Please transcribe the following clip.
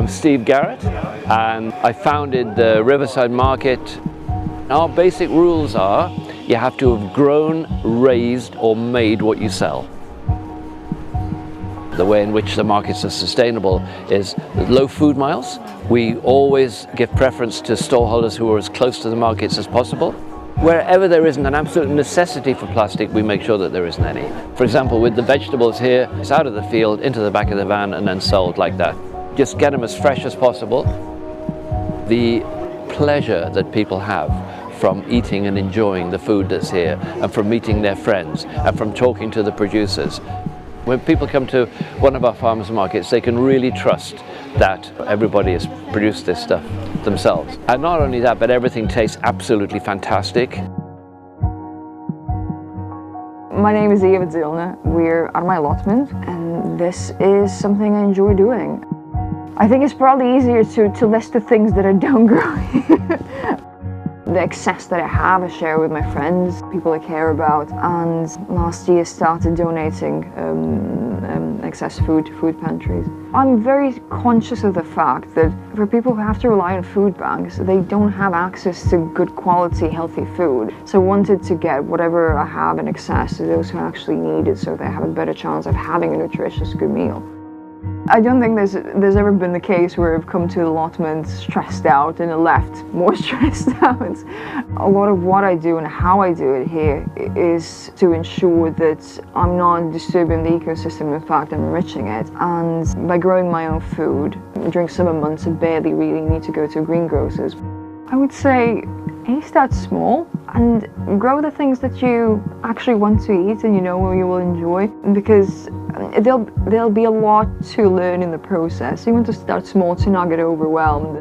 I'm Steve Garrett and I founded the Riverside Market. Our basic rules are you have to have grown, raised or made what you sell. The way in which the markets are sustainable is low food miles. We always give preference to stallholders who are as close to the markets as possible. Wherever there isn't an absolute necessity for plastic, we make sure that there isn't any. For example, with the vegetables here, it's out of the field, into the back of the van and then sold like that. Just get them as fresh as possible. The pleasure that people have from eating and enjoying the food that's here, and from meeting their friends, and from talking to the producers. When people come to one of our farmers markets, they can really trust that everybody has produced this stuff themselves. And not only that, but everything tastes absolutely fantastic. My name is Diogelu'R. We're at my allotment, and this is something I enjoy doing. I think it's probably easier to list the things that I don't grow. The excess that I have, I share with my friends, people I care about, and last year started donating excess food to food pantries. I'm very conscious of the fact that for people who have to rely on food banks, they don't have access to good quality, healthy food. So I wanted to get whatever I have in excess to those who actually need it so they have a better chance of having a nutritious, good meal. I don't think there's ever been the case where I've come to the allotment stressed out and left more stressed out. A lot of what I do and how I do it here is to ensure that I'm not disturbing the ecosystem, in fact I'm enriching it. And by growing my own food, during summer months I barely really need to go to greengrocers. I would say start small and grow the things that you actually want to eat and you know you will enjoy, because there'll be a lot to learn in the process. You want to start small to not get overwhelmed.